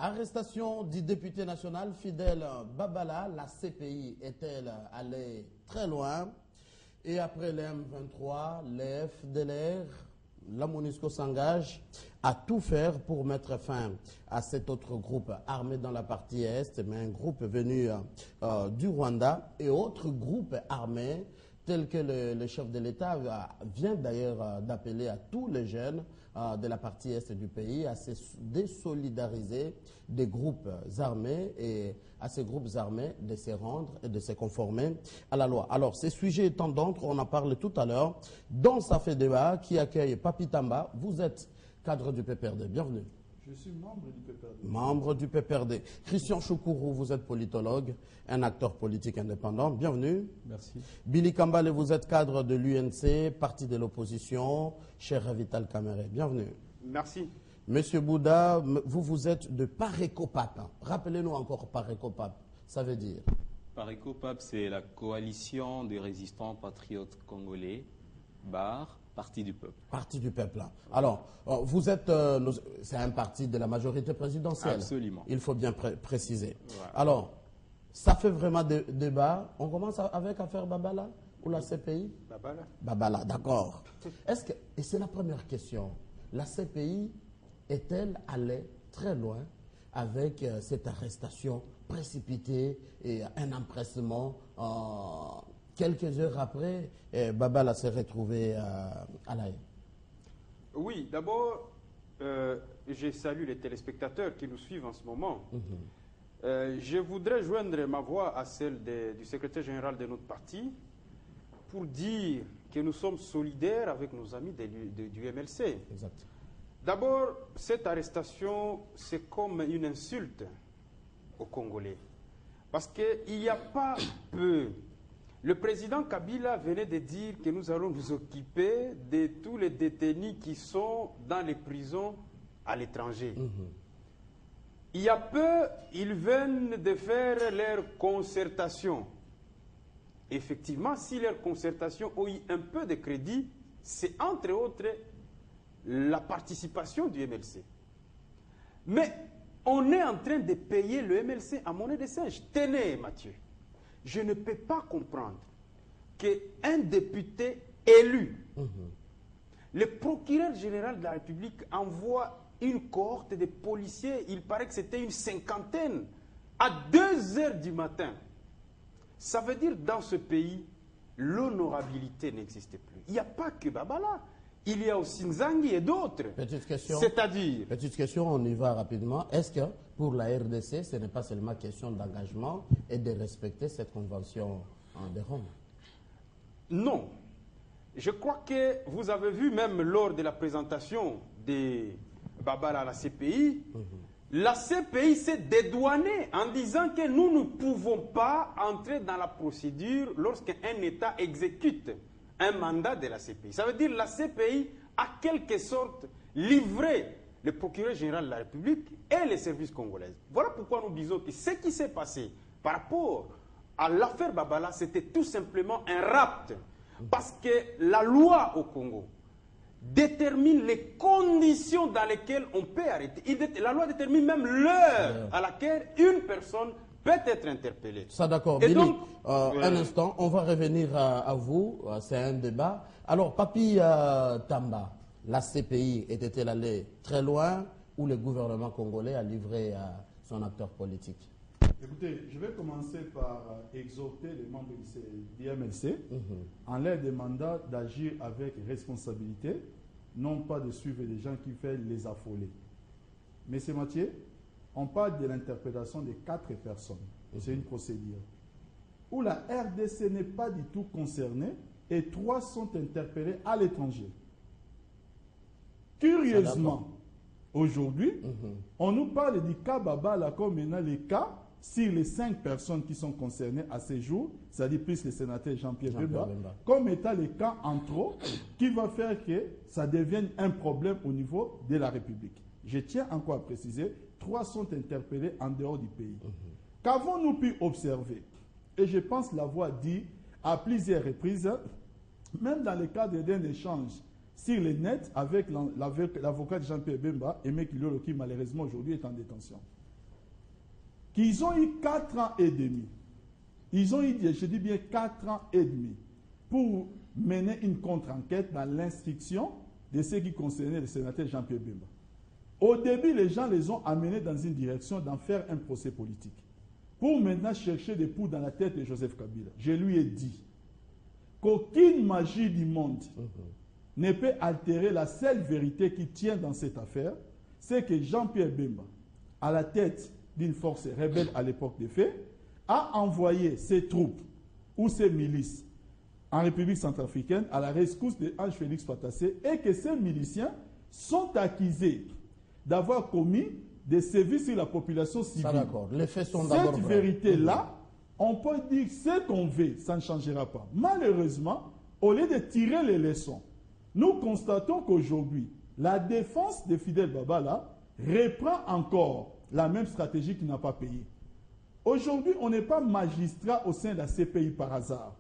Arrestation du député national Fidèle Babala, la CPI est-elle allée très loin? Et après les M23, les FDLR, la MONUSCO s'engage à tout faire pour mettre fin à cet autre groupe armé dans la partie Est, mais un groupe venu du Rwanda et autres groupes armés tels que le chef de l'État vient d'ailleurs d'appeler à tous les jeunes de la partie Est du pays à se désolidariser des groupes armés et à ces groupes armés de se rendre et de se conformer à la loi. Alors, ces sujets étant d'autres, on en parle tout à l'heure dans Ça fait débat qui accueille Papi Tamba. Vous êtes cadre du PPRD. Bienvenue. Je suis membre du PPRD. Membre du PPRD. Christian Choukourou, vous êtes politologue, un acteur politique indépendant. Bienvenue. Merci. Billy Kambale, vous êtes cadre de l'UNC, parti de l'opposition, cher Vital Kamere. Bienvenue. Merci. Monsieur Bouddha, vous êtes de Parécopap. Rappelez-nous encore Parécopap. Ça veut dire? Parécopap, c'est la coalition des résistants patriotes congolais, BAR, Parti du peuple. Parti du peuple. Alors, vous êtes, c'est un parti de la majorité présidentielle. Absolument. Il faut bien préciser. Voilà. Alors, ça fait vraiment débat. On commence avec affaire Babala ou la CPI? Babala. Babala, d'accord. Est-ce que, et c'est la première question, la CPI est-elle allée très loin avec cette arrestation précipitée et un empressement quelques heures après, Babala s'est retrouvé à La Haye? Oui, d'abord, je salue les téléspectateurs qui nous suivent en ce moment. Je voudrais joindre ma voix à celle du secrétaire général de notre parti pour dire que nous sommes solidaires avec nos amis du MLC. Exact. D'abord, cette arrestation, c'est comme une insulte aux Congolais. Parce qu'il n'y a pas peu. Le président Kabila venait de dire que nous allons nous occuper de tous les détenus qui sont dans les prisons à l'étranger. Il y a peu, ils viennent de faire leur concertation. Effectivement, si leur concertation a eu un peu de crédit, c'est entre autres la participation du MLC. Mais on est en train de payer le MLC à monnaie de singe. Tenez, Mathieu. Je ne peux pas comprendre qu'un député élu, le procureur général de la République envoie une cohorte de policiers, il paraît que c'était une cinquantaine, à 2 heures du matin. Ça veut dire dans ce pays, l'honorabilité n'existe plus. Il n'y a pas que Babala, il y a aussi Nzangi et d'autres. Petite question. C'est-à-dire... Petite question, on y va rapidement. Est-ce que pour la RDC, ce n'est pas seulement question d'engagement et de respecter cette convention de Rome? Non. Je crois que vous avez vu même lors de la présentation de Babala à la CPI, la CPI s'est dédouanée en disant que nous ne pouvons pas entrer dans la procédure lorsqu'un État exécute un mandat de la CPI. Ça veut dire que la CPI a quelque sorte livré le procureur général de la République et les services congolais. Voilà pourquoi nous disons que ce qui s'est passé par rapport à l'affaire Babala, c'était tout simplement un rapt. Parce que la loi au Congo détermine les conditions dans lesquelles on peut arrêter. La loi détermine même l'heure à laquelle une personne peut être interpellée. Ça d'accord. Billy, donc, un instant, on va revenir à vous. C'est un débat. Alors, Papi Tamba, la CPI était-elle allée très loin ou le gouvernement congolais a livré son acteur politique? Écoutez, je vais commencer par exhorter les membres du MLC en leur demandant d'agir avec responsabilité, non pas de suivre des gens qui veulent les affoler. Mais c'est Mathieu, on parle de l'interprétation de 4 personnes. C'est une procédure où la RDC n'est pas du tout concernée et 3 sont interpellés à l'étranger. Curieusement, aujourd'hui, on nous parle du cas Babala comme maintenant les cas sur les 5 personnes qui sont concernées à ce jour, c'est-à-dire plus le sénateur Jean-Pierre Bemba, comme étant les cas en trop qui va faire que ça devienne un problème au niveau de la République. Je tiens encore à préciser, 3 sont interpellés en dehors du pays. Qu'avons-nous pu observer? Et je pense l'avoir dit à plusieurs reprises, même dans le cadre d'un échange sur le net avec l'avocat de Jean-Pierre Bemba, Aimé Kilolo, qui malheureusement aujourd'hui est en détention. qu'ils ont eu 4 ans et demi. Ils ont eu, je dis bien 4 ans et demi, pour mener une contre-enquête dans l'instruction de ce qui concernait le sénateur Jean-Pierre Bemba. Au début, les gens les ont amenés dans une direction d'en faire un procès politique. Pour maintenant chercher des poux dans la tête de Joseph Kabila. Je lui ai dit qu'aucune magie du monde ne peut altérer la seule vérité qui tient dans cette affaire, c'est que Jean-Pierre Bemba, à la tête d'une force rebelle à l'époque des faits, a envoyé ses troupes ou ses milices en République centrafricaine à la rescousse de Ange Félix Patassé et que ces miliciens sont accusés d'avoir commis des sévices sur la population civile. Ça, d'accord. Les faits sont d'abord cette vérité-là, on peut dire ce qu'on veut, ça ne changera pas. Malheureusement, au lieu de tirer les leçons, nous constatons qu'aujourd'hui, la défense de Fidel Babala reprend encore la même stratégie qui n'a pas payé. Aujourd'hui, on n'est pas magistrat au sein de la CPI par hasard.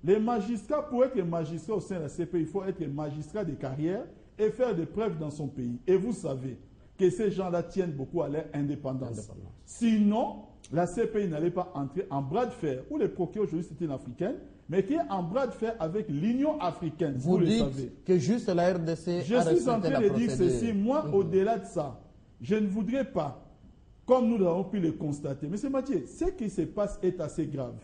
Les magistrats, pour être magistrat au sein de la CPI, il faut être magistrat de carrière et faire des preuves dans son pays. Et vous savez que ces gens-là tiennent beaucoup à leur indépendance. Sinon, la CPI n'allait pas entrer en bras de fer, où les procureurs aujourd'hui c'est une africaine, mais qui est en bras de fer avec l'Union africaine. Vous le dites savez. Que juste la RDC Je suis en train de dire ceci. Moi, au-delà de ça, je ne voudrais pas, comme nous l'avons pu le constater. Monsieur Mathieu, ce qui se passe est assez grave.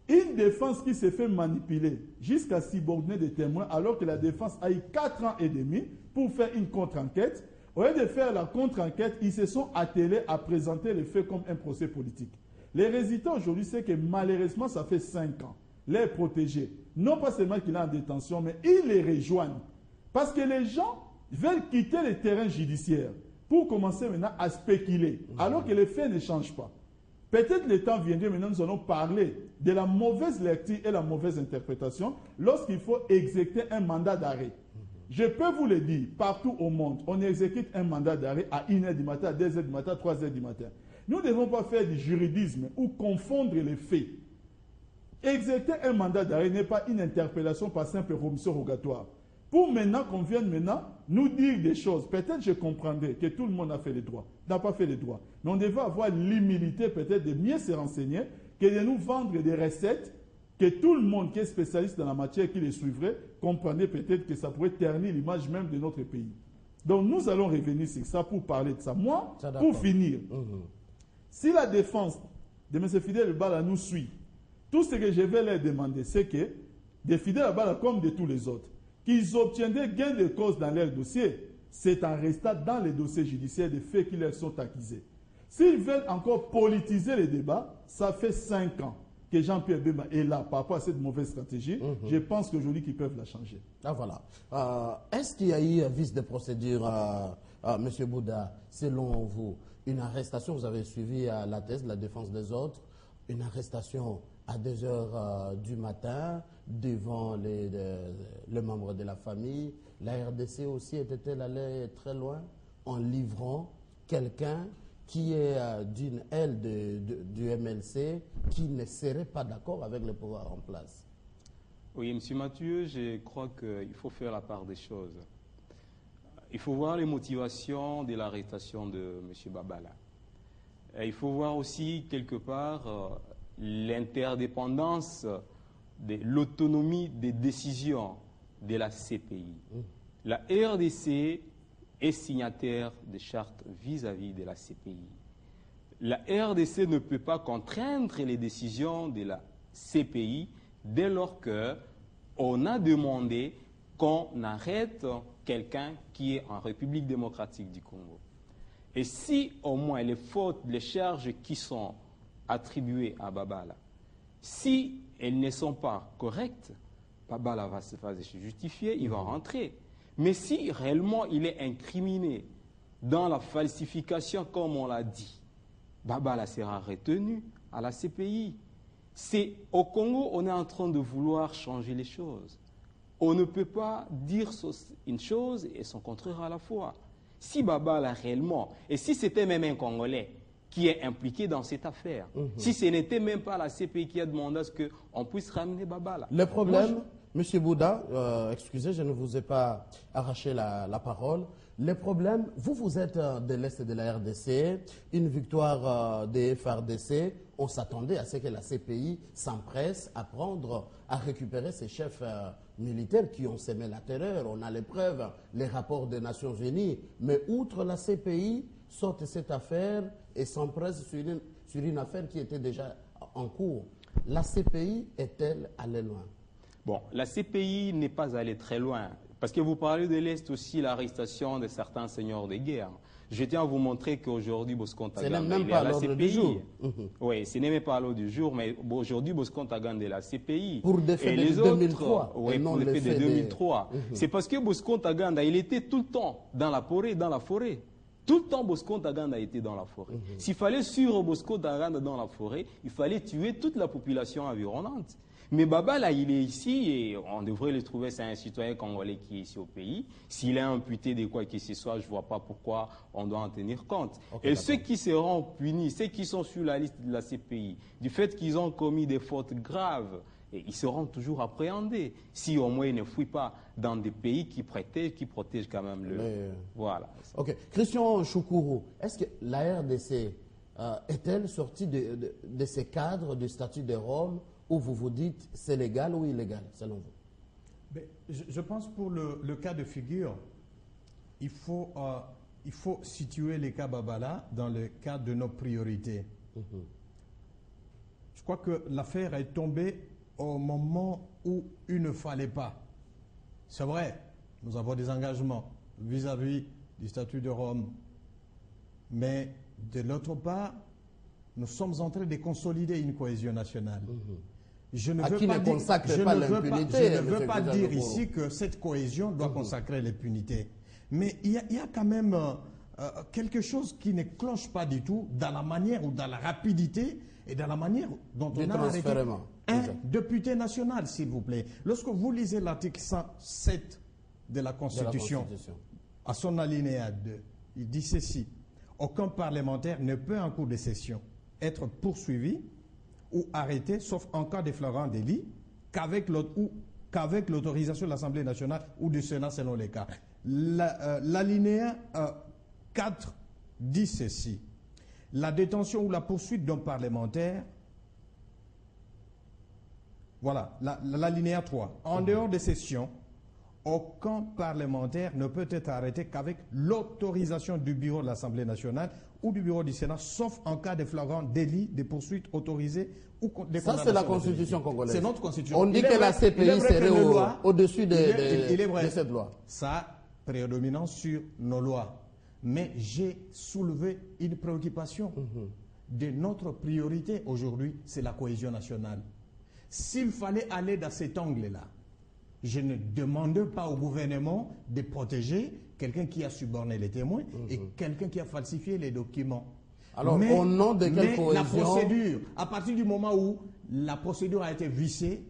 Une défense qui s'est fait manipuler jusqu'à subordonner des témoins alors que la défense a eu 4 ans et demi pour faire une contre-enquête. Au lieu de faire la contre-enquête, ils se sont attelés à présenter les faits comme un procès politique. Les résultats aujourd'hui, c'est que malheureusement, ça fait 5 ans. Les protégés, non pas seulement qu'il est en détention, mais ils les rejoignent. Parce que les gens veulent quitter le terrain judiciaire pour commencer maintenant à spéculer, alors que les faits ne changent pas. Peut-être le temps viendra, maintenant nous allons parler de la mauvaise lecture et la mauvaise interprétation lorsqu'il faut exécuter un mandat d'arrêt. Je peux vous le dire, partout au monde, on exécute un mandat d'arrêt à 1h du matin, à 2h du matin, à 3h du matin. Nous ne devons pas faire du juridisme ou confondre les faits. Exécuter un mandat d'arrêt n'est pas une interpellation par simple remission rogatoire. Pour maintenant qu'on vienne maintenant nous dire des choses, peut-être je comprendrai que tout le monde a fait les droits, n'a pas fait les droits. Mais on devait avoir l'humilité peut-être de mieux se renseigner que de nous vendre des recettes que tout le monde qui est spécialiste dans la matière qui les suivrait comprenait peut-être que ça pourrait ternir l'image même de notre pays. Donc nous allons revenir sur ça pour parler de ça. Moi, pour finir, si la défense de M. Fidel Babala nous suit, tout ce que je vais leur demander, c'est que de Fidel Babala comme de tous les autres, qu'ils obtiendraient gain de cause dans leur dossier, c'est en restant dans les dossiers judiciaires des faits qui leur sont accusés. S'ils veulent encore politiser les débats, ça fait 5 ans que Jean-Pierre Bemba est là par rapport à cette mauvaise stratégie. Je pense qu'aujourd'hui qu'ils peuvent la changer. Ah voilà. Est-ce qu'il y a eu un vice de procédure, M. Bouddha, selon vous? Une arrestation, vous avez suivi la thèse, la défense des autres, une arrestation à 2 heures du matin devant les membres de la famille. La RDC aussi était-elle allée très loin en livrant quelqu'un qui est d'une aile du MLC qui ne serait pas d'accord avec le pouvoir en place? Oui, M. Mathieu, je crois qu'il faut faire la part des choses. Il faut voir les motivations de l'arrestation de M. Babala. Et il faut voir aussi, quelque part, l'interdépendance de l'autonomie des décisions de la CPI. La RDC est signataire des chartes vis-à-vis de la CPI. La RDC ne peut pas contraindre les décisions de la CPI dès lors qu'on a demandé qu'on arrête quelqu'un qui est en République démocratique du Congo. Et si au moins les fautes, les charges qui sont attribuées à Babala, si elles ne sont pas correctes, Babala va se justifier, il va rentrer. Mais si réellement il est incriminé dans la falsification, comme on l'a dit, Babala sera retenu à la CPI. C'est au Congo, on est en train de vouloir changer les choses. On ne peut pas dire une chose et son contraire à la fois. Si Babala réellement, et si c'était même un Congolais qui est impliqué dans cette affaire, si ce n'était même pas la CPI qui a demandé à ce qu'on puisse ramener Babala. Le problème, M. Bouddha, excusez, je ne vous ai pas arraché la parole. Les problèmes, vous êtes de l'Est de la RDC, une victoire des FARDC, on s'attendait à ce que la CPI s'empresse à récupérer ces chefs militaires qui ont semé la terreur. On a les preuves, les rapports des Nations Unies. Mais outre la CPI, sortent cette affaire et s'empresse sur une affaire qui était déjà en cours. La CPI est-elle allée loin? Bon, la CPI n'est pas allée très loin. Parce que vous parlez de l'Est aussi, l'arrestation de certains seigneurs de guerre. Je tiens à vous montrer qu'aujourd'hui, Bosco Ntaganda est à la CPI. Oui, ce n'est même pas à l'ordre du jour, mais aujourd'hui, Bosco Ntaganda est à la CPI. Pour des faits de 2003. Oui, pour les faits de 2003. C'est parce que Bosco Ntaganda, il était tout le temps dans la forêt. Tout le temps, Bosco Ntaganda était dans la forêt. S'il fallait suivre Bosco Ntaganda dans la forêt, il fallait tuer toute la population environnante. Mais Baba, là, il est ici et on devrait le trouver, c'est un citoyen congolais qui est ici au pays. S'il est imputé de quoi que ce soit, je ne vois pas pourquoi on doit en tenir compte. Okay, et ceux qui seront punis, ceux qui sont sur la liste de la CPI, du fait qu'ils ont commis des fautes graves, et ils seront toujours appréhendés. Si au moins ils ne fuient pas dans des pays qui protègent quand même le... Voilà. Ok. Christian Choukourou, est-ce que la RDC est-elle sortie de ces cadres du statut de Rome où vous vous dites c'est légal ou illégal, selon vous? Mais je pense pour le cas de figure, il faut situer les cas Babala dans le cadre de nos priorités. Je crois que l'affaire est tombée au moment où il ne fallait pas. C'est vrai, nous avons des engagements vis-à-vis du statut de Rome, mais de l'autre part, nous sommes en train de consolider une cohésion nationale. Je ne veux pas dire ici que cette cohésion doit consacrer l'impunité. Mais il y a quand même quelque chose qui ne cloche pas du tout dans la manière ou dans la rapidité et dans la manière dont on a arrêté un député national, s'il vous plaît. Lorsque vous lisez l'article 107 de la Constitution, à son alinéa 2, il dit ceci: aucun parlementaire ne peut en cours de session être poursuivi ou arrêté, sauf en cas de flagrant délit, qu'avec l'autorisation de l'Assemblée nationale ou du Sénat selon les cas. L'alinéa 4 dit ceci: la détention ou la poursuite d'un parlementaire, voilà, l'alinéa 3, en dehors des sessions, aucun parlementaire ne peut être arrêté qu'avec l'autorisation du bureau de l'Assemblée nationale ou du bureau du Sénat, sauf en cas de flagrant délit, de poursuite autorisée ou de condamnation. Ça, c'est la Constitution congolaise. C'est notre Constitution. On dit que la CPI serait au-dessus de cette loi. Ça prédominant sur nos lois. Mais j'ai soulevé une préoccupation. De notre priorité aujourd'hui, c'est la cohésion nationale. S'il fallait aller dans cet angle-là, je ne demande pas au gouvernement de protéger quelqu'un qui a suborné les témoins et quelqu'un qui a falsifié les documents. Alors, au nom de quelle cohésion? La procédure, à partir du moment où la procédure a été viciée,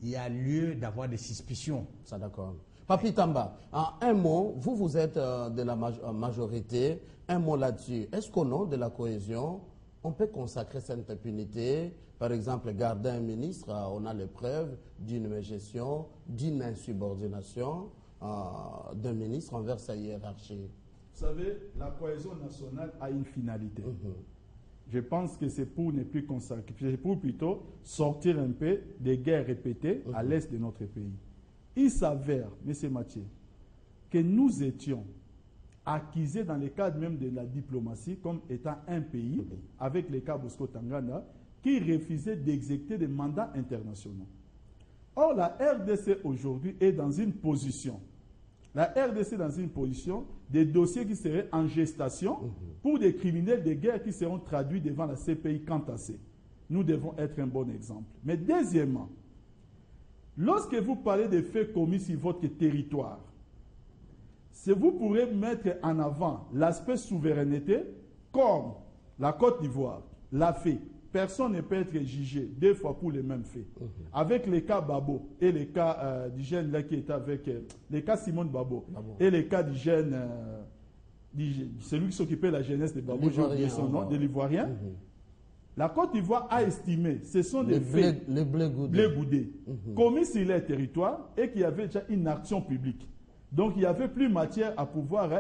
il y a lieu d'avoir des suspicions. Ça, d'accord. Papi Tamba, en un mot, vous êtes de la majorité, un mot là-dessus. Est-ce qu'au nom de la cohésion, on peut consacrer cette impunité? Par exemple, garder un ministre, on a les preuves d'une gestion, d'une insubordination d'un ministre envers sa hiérarchie. Vous savez, la cohésion nationale a une finalité. Je pense que c'est pour ne plus consacrer, c'est pour plutôt sortir un peu des guerres répétées à l'est de notre pays. Il s'avère, M. Mathieu, que nous étions accusés dans le cadre même de la diplomatie comme étant un pays, avec le cas Bosco Ntaganda, qui refusait d'exécuter des mandats internationaux. Or, la RDC aujourd'hui est dans une position. La RDC est dans une position des dossiers qui seraient en gestation pour des criminels de guerre qui seront traduits devant la CPI quant à ces. Nous devons être un bon exemple. Mais deuxièmement, lorsque vous parlez des faits commis sur votre territoire, si vous pourrez mettre en avant l'aspect souveraineté, comme la Côte d'Ivoire l'a fait, personne ne peut être jugé deux fois pour les mêmes faits. Avec les cas Babo et les cas du jeune là qui était avec les cas Simone Babo et les cas du jeune, celui qui s'occupait de la jeunesse de Babo, j'ai oublié son nom, de l'Ivoirien. La Côte d'Ivoire a estimé ce sont des faits blé goudé commis sur leur territoire et qu'il y avait déjà une action publique. Donc il n'y avait plus matière à pouvoir